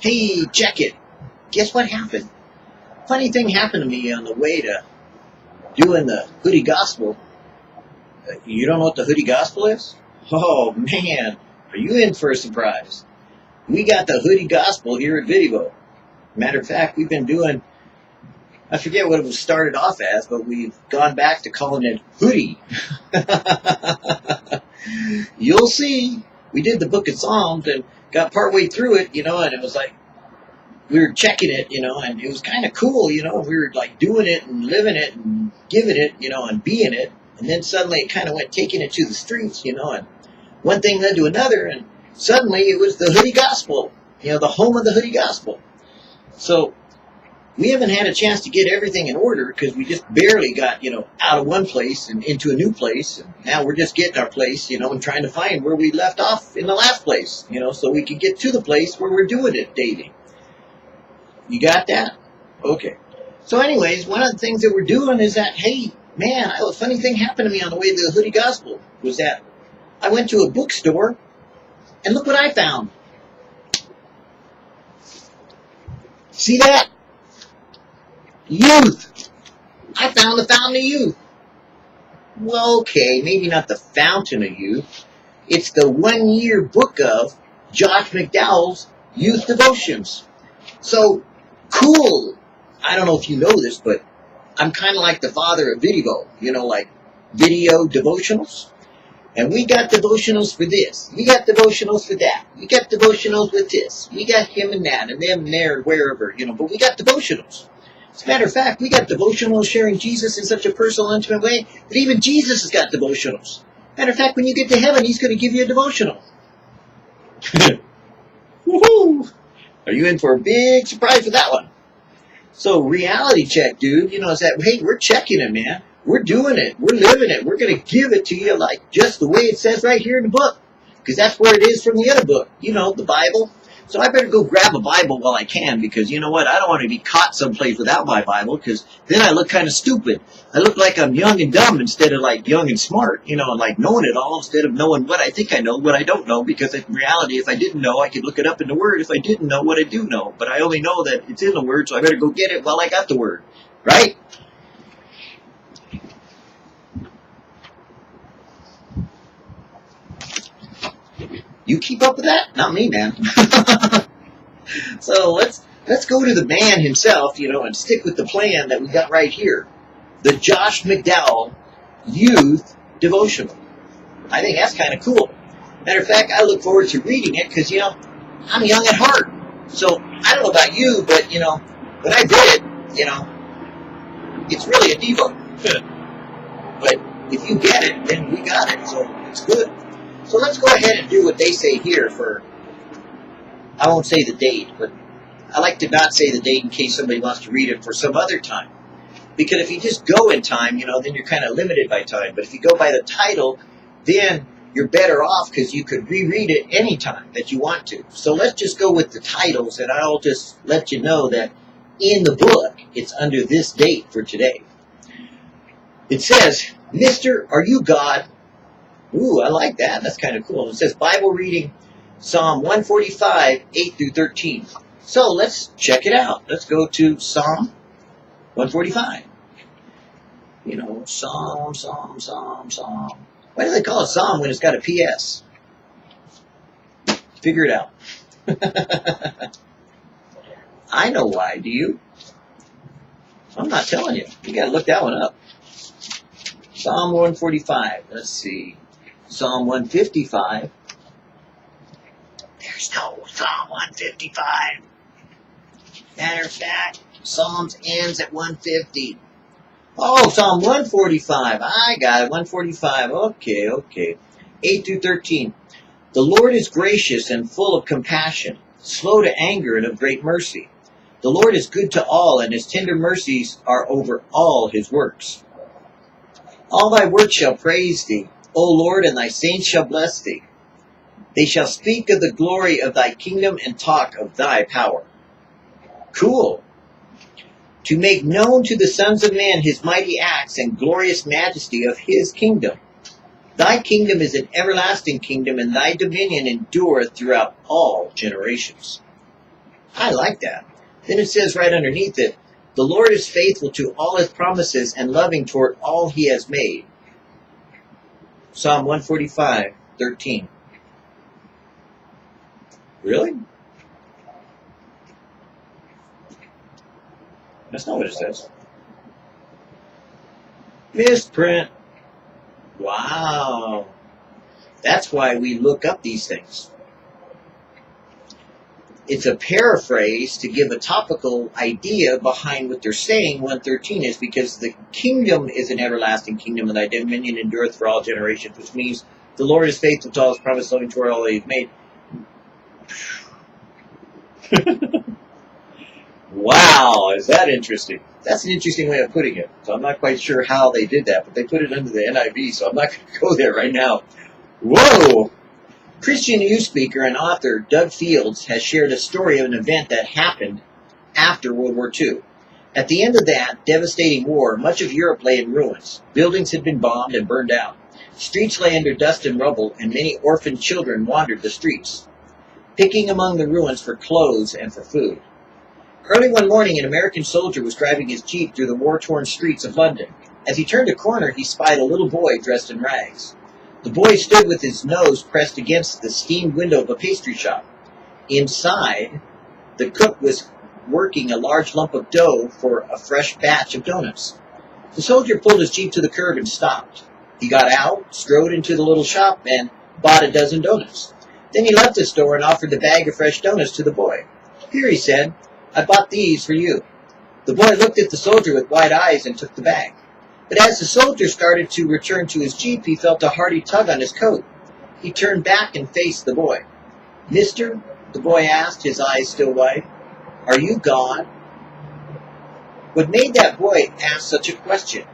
Hey, check it. Guess what happened? Funny thing happened to me on the way to doing the hoodie gospel. You don't know what the hoodie gospel is? Oh, man. Are you in for a surprise? We got the hoodie gospel here at VidDevo. Matter of fact, we've been doing, I forget what it was started off as, but we've gone back to calling it hoodie. You'll see. We did the book of Psalms and got partway through it, and it was like, we were checking it, and it was kind of cool, we were like doing it and living it and giving it, and being it. And then suddenly it kind of went taking it to the streets, and one thing led to another, and suddenly it was the hoodie gospel, the home of the hoodie gospel. So we haven't had a chance to get everything in order because we just barely got, out of one place and into a new place. And now we're just getting our place, and trying to find where we left off in the last place, so we can get to the place where we're doing it daily. You got that? Okay. So anyways, one of the things that we're doing is that, hey, man, a funny thing happened to me on the way to the hoodie gospel was that I went to a bookstore and look what I found. See that? Youth. I found the Fountain of Youth. Well, okay, maybe not the Fountain of Youth. It's the 1-year book of Josh McDowell's Youth Devotions. So, cool. I don't know if you know this, but I'm kind of like the father of VidDevo. Like video devotionals. And we got devotionals for this. We got devotionals for that. We got devotionals with this. We got him and that, and them and there, and wherever, but we got devotionals. As a matter of fact, we got devotionals sharing Jesus in such a personal, intimate way that even Jesus has got devotionals. Matter of fact, when you get to heaven, he's going to give you a devotional. Woohoo! Are you in for a big surprise with that one? So, reality check, dude, is that, hey, we're checking it, man. We're doing it. We're living it. We're going to give it to you like just the way it says right here in the book. Because that's where it is from the other book. The Bible. So I better go grab a Bible while I can because you know what? I don't want to be caught someplace without my Bible because then I look kind of stupid. I look like I'm young and dumb instead of like young and smart, and like knowing it all instead of knowing what I think I know, what I don't know, because in reality, if I didn't know, I could look it up in the Word if I didn't know what I do know. But I only know that it's in the Word, so I better go get it while I got the Word. Right? You keep up with that? Not me, man. So let's go to the man himself, and stick with the plan that we got right here. The Josh McDowell Youth Devotional. I think that's kind of cool. Matter of fact, I look forward to reading it because, I'm young at heart. So I don't know about you, but, when I read it, it's really a devo. But if you get it, then we got it. So it's good. So let's go ahead and do what they say here for, I won't say the date, but I like to not say the date in case somebody wants to read it for some other time. Because if you just go in time, then you're kind of limited by time. But if you go by the title, then you're better off because you could reread it anytime that you want to. So let's just go with the titles, and I'll just let you know that in the book, it's under this date for today. It says, Mr. Are You God? Ooh, I like that. That's kind of cool. It says Bible reading, Psalm 145, 8 through 13. So let's check it out. Let's go to Psalm 145. Psalm. Why do they call it Psalm when it's got a PS? Figure it out. I know why, do you? I'm not telling you. You got to look that one up. Psalm 145. Let's see. Psalm 155. There's no Psalm 155. Matter of fact, Psalms ends at 150. Oh, Psalm 145. I got it. 145. Okay. 8 through 13. The Lord is gracious and full of compassion, slow to anger and of great mercy. The Lord is good to all, and his tender mercies are over all his works. All thy works shall praise thee, O Lord, and thy saints shall bless thee. They shall speak of the glory of thy kingdom and talk of thy power. Cool. To make known to the sons of man his mighty acts and glorious majesty of his kingdom. Thy kingdom is an everlasting kingdom, and thy dominion endureth throughout all generations. I like that. Then it says right underneath it, the Lord is faithful to all his promises and loving toward all he has made. Psalm 145:13. Really? That's not what it says. Misprint. Wow. That's why we look up these things. It's a paraphrase to give a topical idea behind what they're saying. 113 is because the kingdom is an everlasting kingdom, and thy dominion endureth for all generations, which means the Lord is faithful to all his promise, loving toward all he has made. Wow, is that interesting? That's an interesting way of putting it. So I'm not quite sure how they did that, but they put it under the NIV, so I'm not going to go there right now. Whoa! Christian youth speaker and author Doug Fields has shared a story of an event that happened after World War II. At the end of that devastating war, much of Europe lay in ruins. Buildings had been bombed and burned out. Streets lay under dust and rubble, and many orphaned children wandered the streets, picking among the ruins for clothes and for food. Early one morning, an American soldier was driving his jeep through the war-torn streets of London. As he turned a corner, he spied a little boy dressed in rags. The boy stood with his nose pressed against the steamed window of a pastry shop. Inside, the cook was working a large lump of dough for a fresh batch of donuts. The soldier pulled his jeep to the curb and stopped. He got out, strode into the little shop, and bought a dozen donuts. Then he left the store and offered the bag of fresh donuts to the boy. "Here," he said, "I bought these for you." The boy looked at the soldier with wide eyes and took the bag. But as the soldier started to return to his jeep, he felt a hearty tug on his coat. He turned back and faced the boy. "Mister," the boy asked, his eyes still wide, "are you God?" What made that boy ask such a question?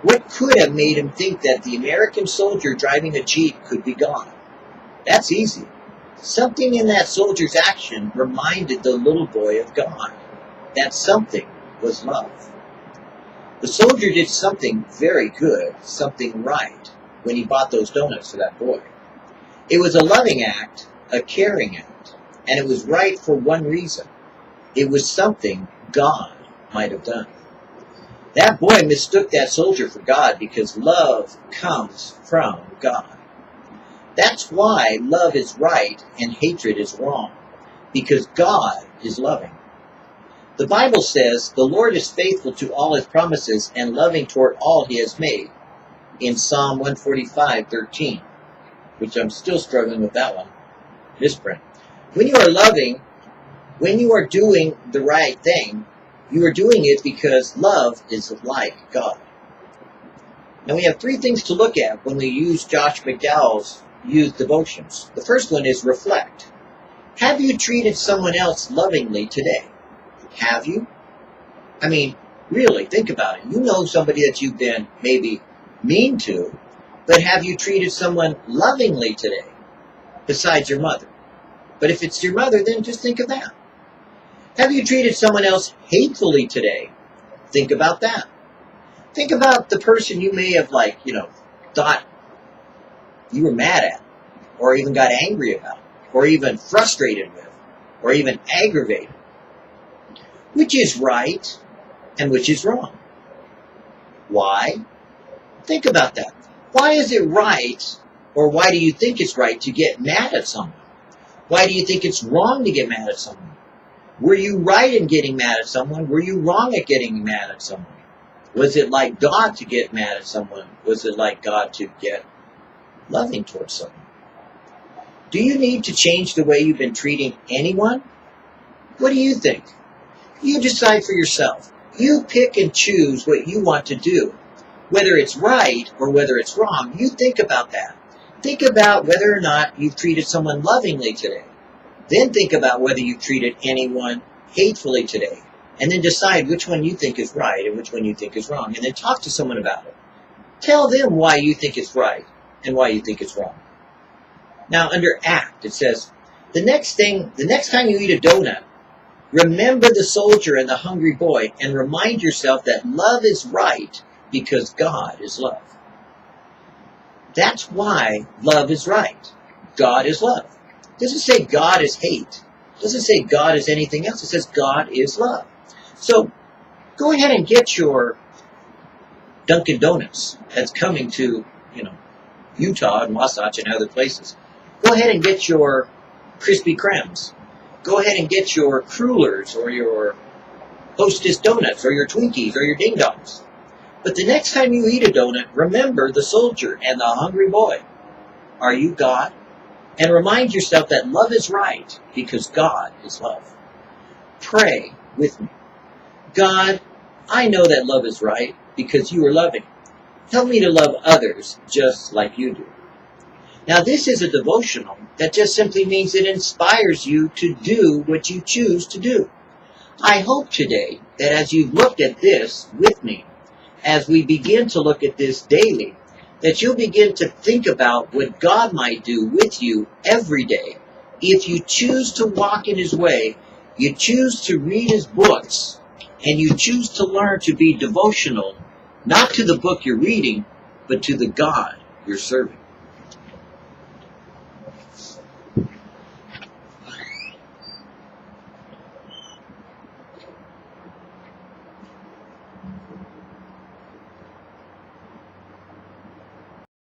What could have made him think that the American soldier driving a jeep could be God? That's easy. Something in that soldier's action reminded the little boy of God. That something was love. The soldier did something very good, something right, when he bought those donuts for that boy. It was a loving act, a caring act, and it was right for one reason. It was something God might have done. That boy mistook that soldier for God because love comes from God. That's why love is right and hatred is wrong, because God is loving. The Bible says, the Lord is faithful to all his promises and loving toward all he has made, in Psalm 145:13, which I'm still struggling with that one. Misprint. When you are loving, when you are doing the right thing, you are doing it because love is like God. Now we have three things to look at when we use Josh McDowell's youth devotions. The first one is reflect. Have you treated someone else lovingly today? Have you? I mean, really, think about it. You know somebody that you've been maybe mean to, but have you treated someone lovingly today? Besides your mother. But if it's your mother, then just think of that. Have you treated someone else hatefully today? Think about that. Think about the person you may have, thought you were mad at, or even got angry about, or even frustrated with, or even aggravated. Which is right and which is wrong? Why? Think about that. Why is it right, or why do you think it's right to get mad at someone? Why do you think it's wrong to get mad at someone? Were you right in getting mad at someone? Were you wrong at getting mad at someone? Was it like God to get mad at someone? Was it like God to get loving towards someone? Do you need to change the way you've been treating anyone? What do you think? You decide for yourself. You pick and choose what you want to do. Whether it's right or whether it's wrong, you think about that. Think about whether or not you've treated someone lovingly today. Then think about whether you've treated anyone hatefully today. And then decide which one you think is right and which one you think is wrong. And then talk to someone about it. Tell them why you think it's right and why you think it's wrong. Now, under act, it says, the next time you eat a donut, remember the soldier and the hungry boy and remind yourself that love is right because God is love. That's why love is right. God is love. It doesn't say God is hate. It doesn't say God is anything else. It says God is love. So go ahead and get your Dunkin' Donuts that's coming to, Utah and Wasatch and other places. Go ahead and get your Krispy Kremes. Go ahead and get your Crullers or your Hostess Donuts or your Twinkies or your Ding Dongs. But the next time you eat a donut, remember the soldier and the hungry boy. Are you God? And remind yourself that love is right because God is love. Pray with me. God, I know that love is right because you are loving. Help me to love others just like you do. Now this is a devotional that just simply means it inspires you to do what you choose to do. I hope today that as you've looked at this with me, as we begin to look at this daily, that you'll begin to think about what God might do with you every day. If you choose to walk in His way, you choose to read His books, and you choose to learn to be devotional, not to the book you're reading, but to the God you're serving.